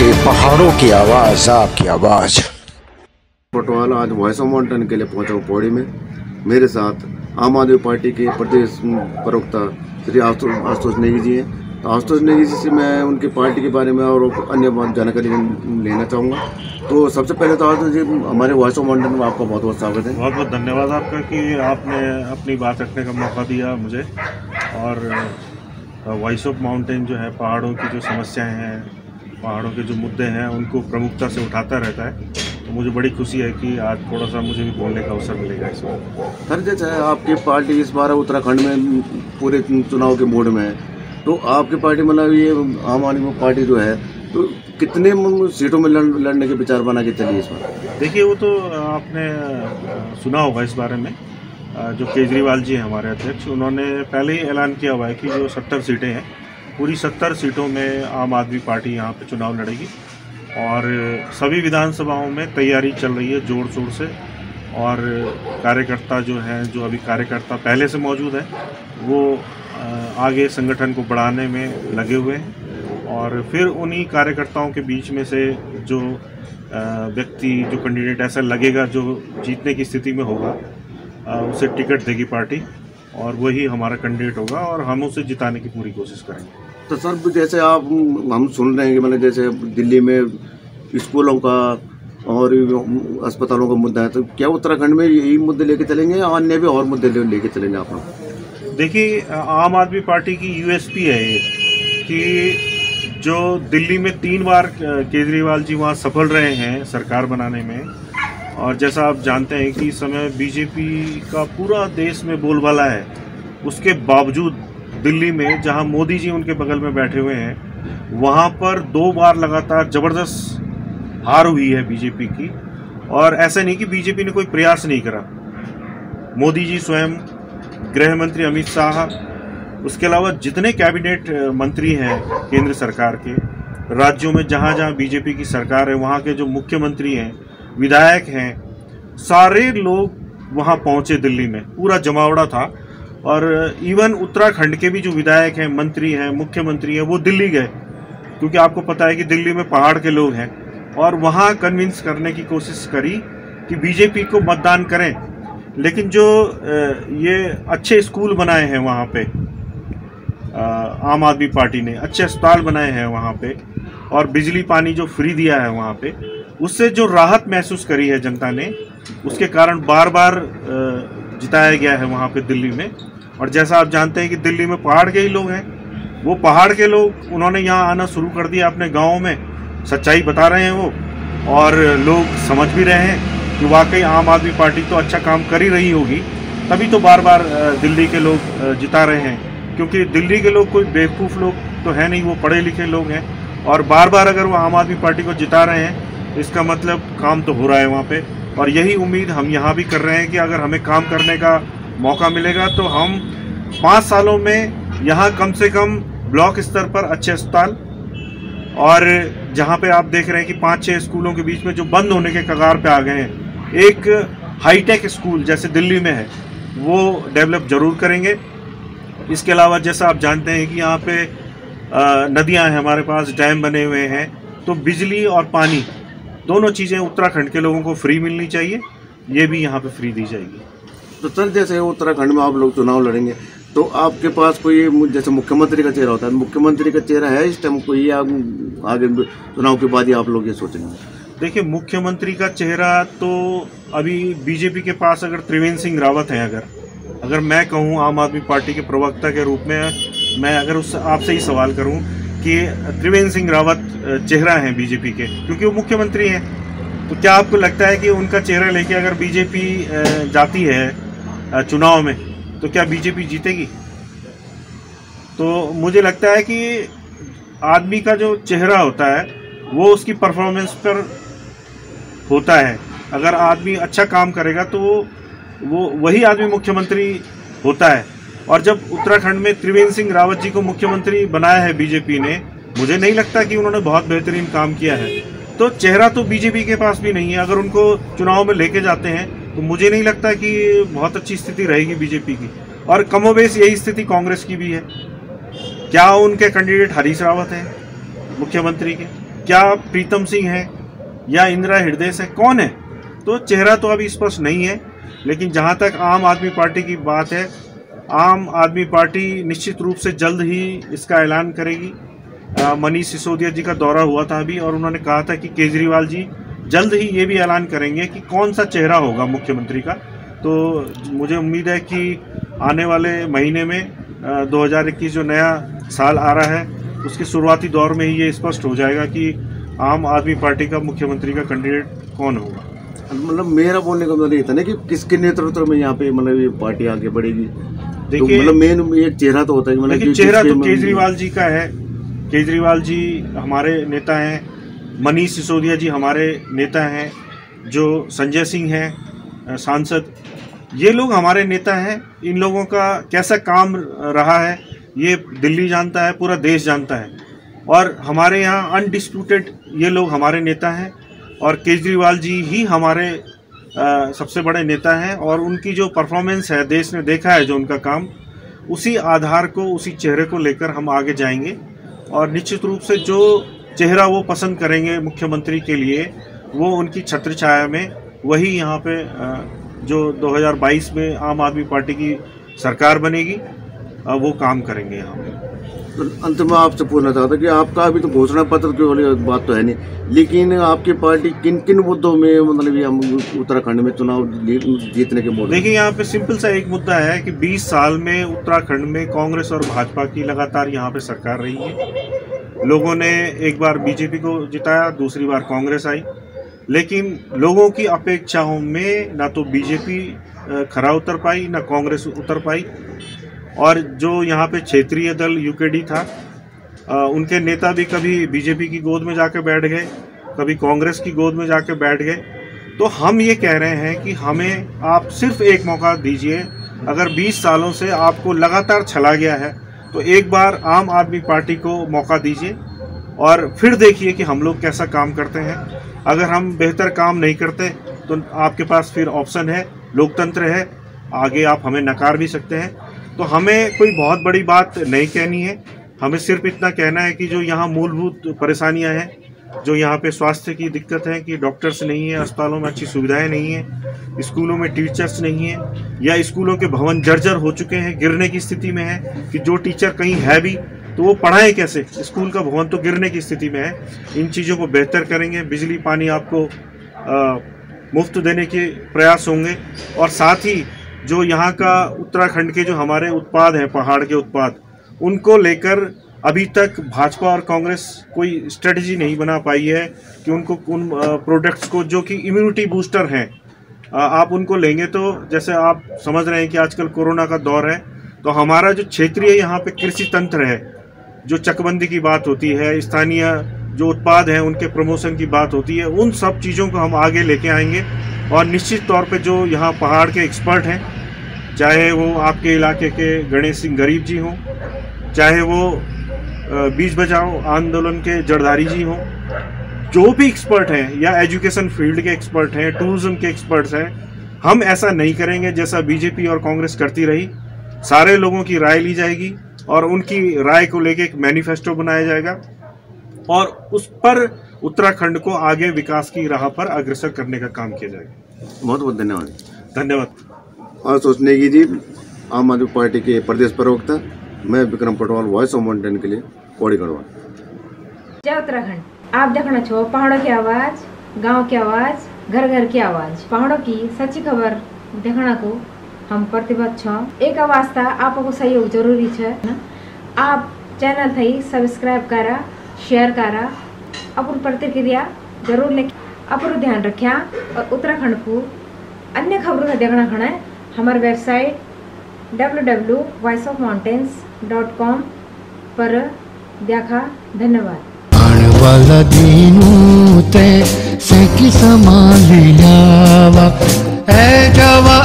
के पहाड़ों की आवाज, आपकी आवाज। पटवाल आज वॉइस ऑफ माउंटेन के लिए पहुंचा हूं पौड़ी में। मेरे साथ आम आदमी पार्टी के प्रदेश प्रवक्ता श्री आशुतोष नेगी जी हैं। तो आशुतोष नेगी जी से मैं उनकी पार्टी के बारे में और अन्य जानकारी लेना चाहूँगा। तो सबसे पहले तो आशुतोष जी, हमारे वॉइस ऑफ माउंटेन में आपका बहुत बहुत स्वागत है। बहुत बहुत धन्यवाद आपका कि आपने अपनी बात रखने का मौका दिया मुझे। और वॉइस ऑफ माउंटेन जो है पहाड़ों की जो समस्याएं हैं, पहाड़ों के जो मुद्दे हैं उनको प्रमुखता से उठाता रहता है। तो मुझे बड़ी खुशी है कि आज थोड़ा सा मुझे भी बोलने का अवसर मिलेगा इस बार। सर, जैसे आपकी पार्टी इस बार उत्तराखंड में पूरे चुनाव के मोड में है, तो आपकी पार्टी मतलब ये आम आदमी पार्टी जो है, तो कितने सीटों में लड़ने के विचार बना के चलिए इस बार? देखिए, वो तो आपने सुना होगा इस बारे में। जो केजरीवाल जी हैं हमारे अध्यक्ष, उन्होंने पहले ही ऐलान किया हुआ है कि जो 70 सीटें हैं, पूरी 70 सीटों में आम आदमी पार्टी यहाँ पे चुनाव लड़ेगी। और सभी विधानसभाओं में तैयारी चल रही है जोर शोर से। और कार्यकर्ता जो हैं, जो अभी कार्यकर्ता पहले से मौजूद हैं, वो आगे संगठन को बढ़ाने में लगे हुए हैं। और फिर उन्हीं कार्यकर्ताओं के बीच में से जो व्यक्ति, जो कैंडिडेट ऐसा लगेगा जो जीतने की स्थिति में होगा, उसे टिकट देगी पार्टी और वही हमारा कैंडिडेट होगा और हम उसे जिताने की पूरी कोशिश करेंगे। तो सर, जैसे हम सुन रहे हैं कि मतलब जैसे दिल्ली में स्कूलों का और अस्पतालों का मुद्दा है, तो क्या उत्तराखंड में यही मुद्दे लेके चलेंगे या अन्य भी और मुद्दे लेके चलेंगे आप लोग? देखिए, आम आदमी पार्टी की यूएसपी है ये कि जो दिल्ली में 3 बार केजरीवाल जी वहाँ सफल रहे हैं सरकार बनाने में। और जैसा आप जानते हैं कि इस समय बीजेपी का पूरा देश में बोलबाला है, उसके बावजूद दिल्ली में जहां मोदी जी उनके बगल में बैठे हुए हैं, वहां पर 2 बार लगातार ज़बरदस्त हार हुई है बीजेपी की। और ऐसा नहीं कि बीजेपी ने कोई प्रयास नहीं करा। मोदी जी स्वयं, गृह मंत्री अमित शाह, उसके अलावा जितने कैबिनेट मंत्री हैं केंद्र सरकार के, राज्यों में जहां जहां बीजेपी की सरकार है, वहां के जो मुख्यमंत्री हैं, विधायक हैं, सारे लोग वहां पहुंचे दिल्ली में। पूरा जमावड़ा था। और इवन उत्तराखंड के भी जो विधायक हैं, मंत्री हैं, मुख्यमंत्री हैं, वो दिल्ली गए, क्योंकि आपको पता है कि दिल्ली में पहाड़ के लोग हैं। और वहाँ कन्विंस करने की कोशिश करी कि बीजेपी को मतदान करें। लेकिन जो ये अच्छे स्कूल बनाए हैं वहाँ पे, आम आदमी पार्टी ने अच्छे अस्पताल बनाए हैं वहाँ पे, और बिजली पानी जो फ्री दिया है वहाँ पे, उससे जो राहत महसूस करी है जनता ने, उसके कारण बार बार जिताया गया है वहाँ पे दिल्ली में। और जैसा आप जानते हैं कि दिल्ली में पहाड़ के ही लोग हैं, वो पहाड़ के लोग उन्होंने यहाँ आना शुरू कर दिया अपने गाँव में। सच्चाई बता रहे हैं वो, और लोग समझ भी रहे हैं कि वाकई आम आदमी पार्टी तो अच्छा काम कर ही रही होगी, तभी तो बार बार दिल्ली के लोग जिता रहे हैं। क्योंकि दिल्ली के लोग कोई बेवकूफ़ लोग तो है नहीं, वो पढ़े लिखे लोग हैं। और बार बार अगर वो आम आदमी पार्टी को जिता रहे हैं, इसका मतलब काम तो हो रहा है वहाँ पे। और यही उम्मीद हम यहाँ भी कर रहे हैं कि अगर हमें काम करने का मौका मिलेगा तो हम 5 सालों में यहाँ कम से कम ब्लॉक स्तर पर अच्छे अस्पताल, और जहाँ पे आप देख रहे हैं कि 5-6 स्कूलों के बीच में जो बंद होने के कगार पे आ गए हैं, एक हाईटेक स्कूल जैसे दिल्ली में है, वो डेवलप जरूर करेंगे। इसके अलावा जैसा आप जानते हैं कि यहाँ पे नदियाँ हैं हमारे पास, डैम बने हुए हैं, तो बिजली और पानी दोनों चीज़ें उत्तराखंड के लोगों को फ्री मिलनी चाहिए, ये भी यहाँ पे फ्री दी जाएगी। तो सर, जैसे उत्तराखंड में आप लोग चुनाव लड़ेंगे, तो आपके पास कोई जैसे मुख्यमंत्री का चेहरा होता है, मुख्यमंत्री का चेहरा है इस टाइम कोई, या आगे चुनाव के बाद ही आप लोग ये सोचेंगे? देखिए, मुख्यमंत्री का चेहरा तो अभी बीजेपी के पास अगर त्रिवेंद्र सिंह रावत हैं, अगर मैं कहूँ आम आदमी पार्टी के प्रवक्ता के रूप में, मैं अगर उससे आपसे ही सवाल करूँ कि त्रिवेंद्र सिंह रावत चेहरा हैं बीजेपी के, क्योंकि वो मुख्यमंत्री हैं, तो क्या आपको लगता है कि उनका चेहरा लेके अगर बीजेपी जाती है चुनाव में, तो क्या बीजेपी जीतेगी? तो मुझे लगता है कि आदमी का जो चेहरा होता है वो उसकी परफॉर्मेंस पर होता है। अगर आदमी अच्छा काम करेगा तो वो वही आदमी मुख्यमंत्री होता है। और जब उत्तराखंड में त्रिवेंद्र सिंह रावत जी को मुख्यमंत्री बनाया है बीजेपी ने, मुझे नहीं लगता कि उन्होंने बहुत बेहतरीन काम किया है। तो चेहरा तो बीजेपी के पास भी नहीं है। अगर उनको चुनाव में लेके जाते हैं तो मुझे नहीं लगता कि बहुत अच्छी स्थिति रहेगी बीजेपी की। और कमोबेश यही स्थिति कांग्रेस की भी है। क्या उनके कैंडिडेट हरीश रावत हैं मुख्यमंत्री के? क्या प्रीतम सिंह है या इंदिरा हृदय से कौन है, तो चेहरा तो अभी स्पष्ट नहीं है। लेकिन जहां तक आम आदमी पार्टी की बात है, आम आदमी पार्टी निश्चित रूप से जल्द ही इसका ऐलान करेगी। मनीष सिसोदिया जी का दौरा हुआ था अभी, और उन्होंने कहा था कि केजरीवाल जी जल्द ही ये भी ऐलान करेंगे कि कौन सा चेहरा होगा मुख्यमंत्री का। तो मुझे उम्मीद है कि आने वाले महीने में 2021 जो नया साल आ रहा है उसके शुरुआती दौर में ही ये स्पष्ट हो जाएगा कि आम आदमी पार्टी का मुख्यमंत्री का कैंडिडेट कौन होगा। मतलब मेरा बोलने का मतलब ये था ना कि किसके नेतृत्व में यहाँ पे मतलब ये पार्टी आगे बढ़ेगी। देखिए, तो मतलब मेन एक चेहरा तो होता है, मतलब चेहरा तो केजरीवाल जी का है। केजरीवाल जी हमारे नेता हैं, मनीष सिसोदिया जी हमारे नेता हैं, जो संजय सिंह हैं सांसद, ये लोग हमारे नेता हैं। इन लोगों का कैसा काम रहा है ये दिल्ली जानता है, पूरा देश जानता है, और हमारे यहाँ अनडिस्प्यूटेड ये लोग हमारे नेता हैं, और केजरीवाल जी ही हमारे सबसे बड़े नेता हैं। और उनकी जो परफॉर्मेंस है, देश ने देखा है जो उनका काम, उसी आधार को, उसी चेहरे को लेकर हम आगे जाएंगे। और निश्चित रूप से जो चेहरा वो पसंद करेंगे मुख्यमंत्री के लिए, वो उनकी छत्र छाया में वही यहाँ पे जो 2022 में आम आदमी पार्टी की सरकार बनेगी, वो काम करेंगे यहाँ पे। तो अंत में आपसे पूछना चाहता कि आपका अभी तो घोषणा पत्र की वाली बात तो है नहीं, लेकिन आपकी पार्टी किन किन मुद्दों में मतलब ये हम उत्तराखंड में चुनाव जीतने के मोड़? देखिए, यहाँ पे सिंपल सा एक मुद्दा है कि 20 साल में उत्तराखंड में कांग्रेस और भाजपा की लगातार यहाँ पे सरकार रही है। लोगों ने एक बार बीजेपी को जिताया, दूसरी बार कांग्रेस आई, लेकिन लोगों की अपेक्षाओं में ना तो बीजेपी खरा उतर पाई, ना कांग्रेस उतर पाई। और जो यहाँ पे क्षेत्रीय दल यूकेडी था, उनके नेता भी कभी बीजेपी की गोद में जाके बैठ गए, कभी कांग्रेस की गोद में जाके बैठ गए। तो हम ये कह रहे हैं कि हमें आप सिर्फ एक मौका दीजिए। अगर 20 सालों से आपको लगातार छला गया है तो एक बार आम आदमी पार्टी को मौका दीजिए और फिर देखिए कि हम लोग कैसा काम करते हैं। अगर हम बेहतर काम नहीं करते तो आपके पास फिर ऑप्शन है, लोकतंत्र है, आगे आप हमें नकार भी सकते हैं। तो हमें कोई बहुत बड़ी बात नहीं कहनी है, हमें सिर्फ इतना कहना है कि जो यहाँ मूलभूत परेशानियाँ हैं, जो यहाँ पे स्वास्थ्य की दिक्कत है कि डॉक्टर्स नहीं है, अस्पतालों में अच्छी सुविधाएं नहीं है, स्कूलों में टीचर्स नहीं है, या स्कूलों के भवन जर्जर हो चुके हैं, गिरने की स्थिति में है कि जो टीचर कहीं है भी तो वो पढ़ाएं कैसे, स्कूल का भवन तो गिरने की स्थिति में है। इन चीज़ों को बेहतर करेंगे, बिजली पानी आपको मुफ्त देने के प्रयास होंगे। और साथ ही जो यहाँ का उत्तराखंड के जो हमारे उत्पाद हैं, पहाड़ के उत्पाद, उनको लेकर अभी तक भाजपा और कांग्रेस कोई स्ट्रेटजी नहीं बना पाई है कि उनको उन प्रोडक्ट्स को जो कि इम्यूनिटी बूस्टर हैं, आप उनको लेंगे तो जैसे आप समझ रहे हैं कि आजकल कोरोना का दौर है, तो हमारा जो क्षेत्रीय यहाँ पे कृषि तंत्र है, जो चकबंदी की बात होती है, स्थानीय जो उत्पाद हैं उनके प्रमोशन की बात होती है, उन सब चीज़ों को हम आगे लेके आएंगे। और निश्चित तौर पे जो यहाँ पहाड़ के एक्सपर्ट हैं, चाहे वो आपके इलाके के गणेश सिंह गरीब जी हों, चाहे वो बीज बचाओ आंदोलन के जड़धारी जी हों, जो भी एक्सपर्ट हैं, या एजुकेशन फील्ड के एक्सपर्ट हैं, टूरिज्म के एक्सपर्ट्स हैं, हम ऐसा नहीं करेंगे जैसा बीजेपी और कांग्रेस करती रही। सारे लोगों की राय ली जाएगी और उनकी राय को लेके एक मैनिफेस्टो बनाया जाएगा और उस पर उत्तराखंड को आगे विकास की राह पर अग्रसर करने का काम किया जाएगा। बहुत बहुत धन्यवाद। धन्यवाद। आशुतोष नेगी जी, आम आदमी पार्टी के प्रदेश प्रवक्ता। मैं Vikram Patwal, voice of mountain के लिए पौड़ी गढ़वाल। जय उत्तराखंड। आप देखना छो पहाड़ों की आवाज, गांव की आवाज, घर घर की आवाज, पहाड़ों की सच्ची खबर देखना को हम प्रतिबद्ध छो। एक आवाज था, आपको सहयोग जरूरी है ना। आप चैनल थई सब्सक्राइब करा, शेयर करा, अपन प्रतिक्रिया जरूर लेके अपन ध्यान रखा। और उत्तराखंड को अन्य खबरों का देखना खड़ा है हमारे वेबसाइट www.voiceofmountains.com पर देखा। धन्यवाद। आने वाला दिनों ते से की संभाल लियावा, ए जावा